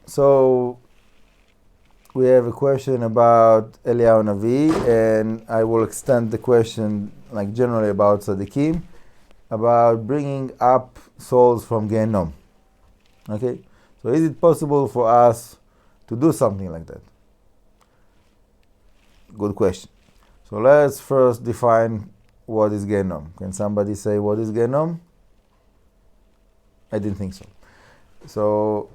So we have a question about Eliyahu Navi, and I will extend the question like generally about tzaddikim, about bringing up souls from Gehenom. Okay, so is it possible for us to do something like that? Good question. So let's first define what is Gehenom. Can somebody say what is Gehenom? I didn't think so. So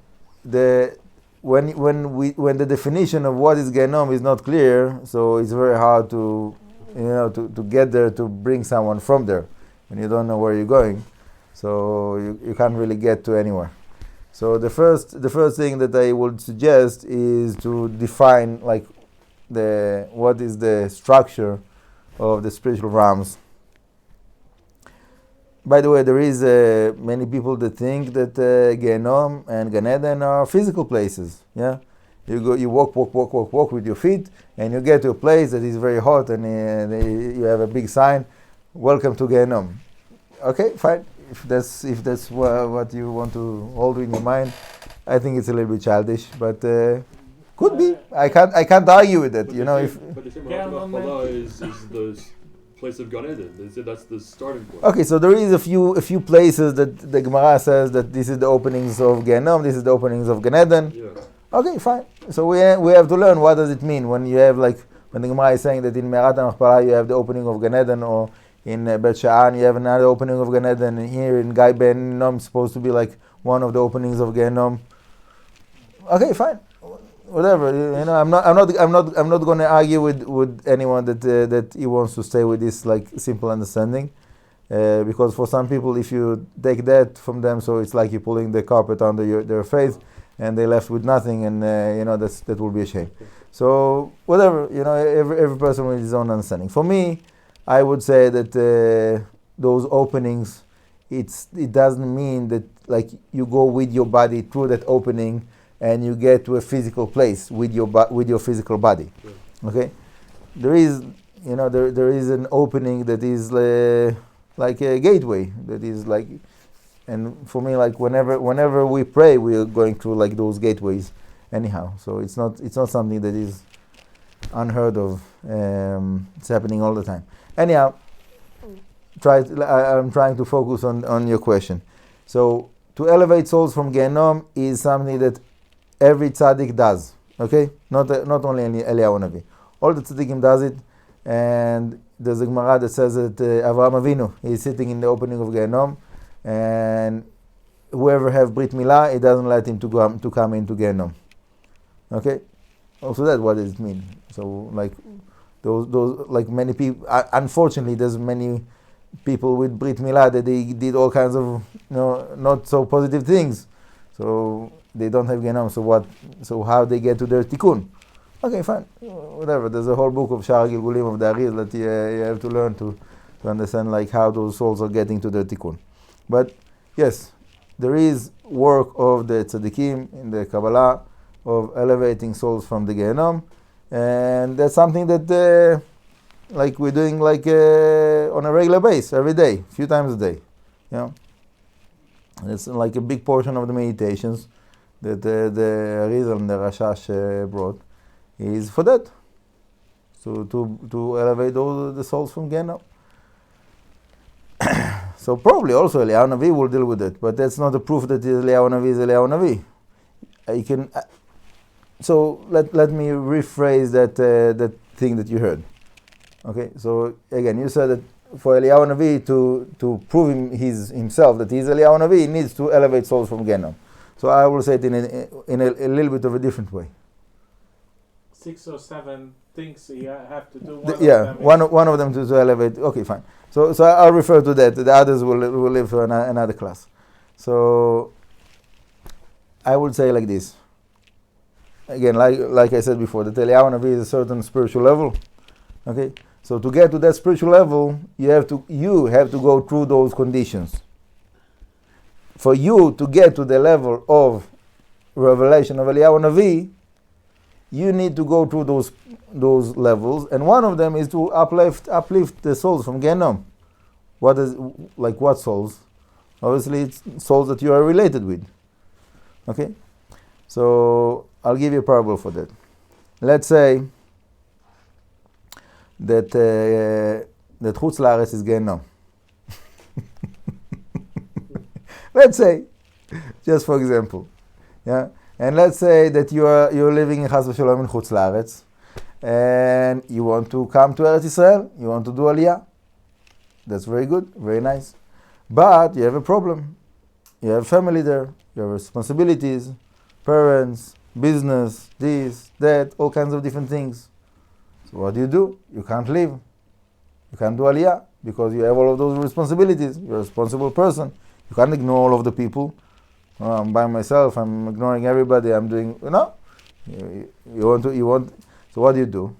when the definition of what is Gehenom is not clear, so it's very hard to get there, to bring someone from there when you don't know where you're going. So you can't really get to anywhere. So the first thing that I would suggest is to define like what is the structure of the spiritual realms. By the way, there is many people that think that Gehenom and Gan Eden are physical places. Yeah, you walk with your feet, and you get to a place that is very hot, and you have a big sign, "Welcome to Gehenom." Okay, fine. If that's what you want to hold in your mind, I think it's a little bit childish, but could be. I can't argue with that. But the same Kabbalah is the place of Gan Eden. They say that's the starting point. Okay, so there is a few places that the Gemara says that this is the openings of Gehenom, this is the openings of Gan Eden. Yeah. Okay, fine. So we have to learn what does it mean when you have when the Gemara is saying that in Me'arat HaMachpelah you have the opening of Gan Eden, or in Bet Sha'an you have another opening of Gan Eden, and here in Gai Ben Nom supposed to be like one of the openings of Gehenom. Okay, fine. Whatever, I'm not going to argue with anyone that he wants to stay with this like simple understanding, because for some people, if you take that from them, so it's like you're pulling the carpet under their face, and they left with nothing, and that will be a shame. So whatever, every person with his own understanding. For me, I would say that those openings, it doesn't mean that like you go with your body through that opening and you get to a physical place with your physical body. Yeah. Okay, there is there is an opening that is like a gateway that is like, and for me, like whenever we pray, we are going through like those gateways anyhow. So it's not something that is unheard of. It's happening all the time. Anyhow, I'm trying to focus on your question. So to elevate souls from Gehenom is something that every tzaddik does, okay? Not only Eliyahu Navi. All the tzaddikim does it, and there's a Gemara that says that Avraham Avinu is sitting in the opening of Gehenom, and whoever have Brit Milah, it doesn't let him to come into Gehenom. Okay? Also, that's what does it mean. So, like those like many people. Unfortunately, there's many people with Brit Milah that they did all kinds of not so positive things. So they don't have Gehenom, so how they get to their tikkun? Okay, fine, whatever. There's a whole book of Shar Gilgulim of the Aril that you have to learn to understand like how those souls are getting to their tikkun. But yes, there is work of the tzaddikim in the Kabbalah of elevating souls from the Gehenom, and that's something that like we're doing like on a regular basis every day, a few times a day. It's like a big portion of the meditations that the Arizal and the Rashash brought is for that. So to elevate all the souls from Gehenom. So probably also Eliyahu Navi will deal with it, but that's not a proof that Eliyahu Navi is Eliyahu Navi. So let me rephrase that thing that you heard. Okay, so again, you said that for Eliyahu Navi to prove himself that he's Eliyahu Navi, he needs to elevate souls from Gehenom. So I will say it in a little bit of a different way. 6 or 7 things you have to do. One of them to elevate. Okay, fine. So I'll refer to that. The others will live for another class. So I would say like this. Again, like I said before, that Eliyahu Navi is a certain spiritual level. Okay. So to get to that spiritual level, you have to go through those conditions. For you to get to the level of revelation of Eliyahu Navi, you need to go through those levels, and one of them is to uplift the souls from Gehenom. What souls? Obviously, it's souls that you are related with. Okay, So I'll give you a parable for that. Let's say that that Chutz La'aretz is Gehenom. Let's say, just for example, yeah. And let's say that you're living in Chas v'Shalom in Chutz La'aretz, and you want to come to Eretz Israel. You want to do Aliyah. That's very good, very nice. But you have a problem. You have family there. You have responsibilities, parents, business, this, that, all kinds of different things. So what do? You can't leave. You can't do Aliyah because you have all of those responsibilities. You're a responsible person. You can't ignore all of the people. Oh, I'm by myself. I'm ignoring everybody. I'm doing, you want. So what do?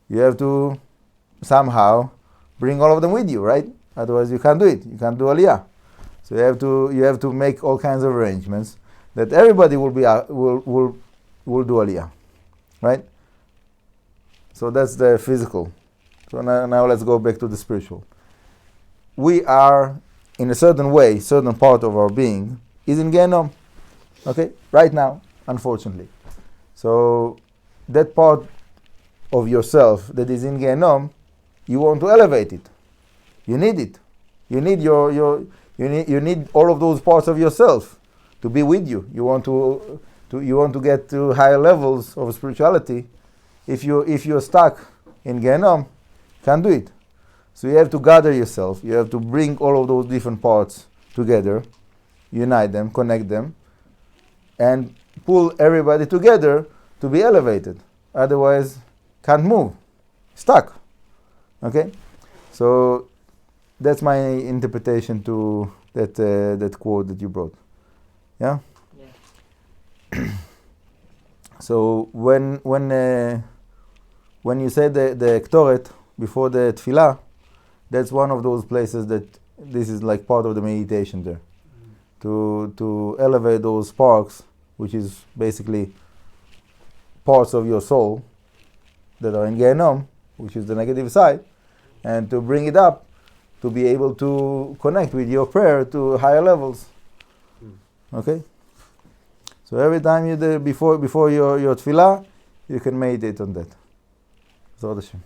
You have to somehow bring all of them with you, right? Otherwise, you can't do it. You can't do Aliyah. So you have to make all kinds of arrangements that everybody will do Aliyah, right? So that's the physical. So now let's go back to the spiritual. We are, in a certain way, certain part of our being is in Gehenom, okay? Right now, unfortunately. So that part of yourself that is in Gehenom, you want to elevate it. You need it. You need you need all of those parts of yourself to be with you. You want to get to higher levels of spirituality. If you're stuck in Gehenom, can't do it. So you have to gather yourself. You have to bring all of those different parts together, unite them, connect them, and pull everybody together to be elevated. Otherwise, can't move, stuck. Okay, so that's my interpretation to that quote that you brought. Yeah. Yeah. So when you say the Ektoret before the Tefillah, that's one of those places that this is like part of the meditation there, to elevate those sparks, which is basically parts of your soul that are in Gehenom, which is the negative side, and to bring it up, to be able to connect with your prayer to higher levels. Okay? So every time you do before your tefillah, you can meditate on that. Zod Hashem.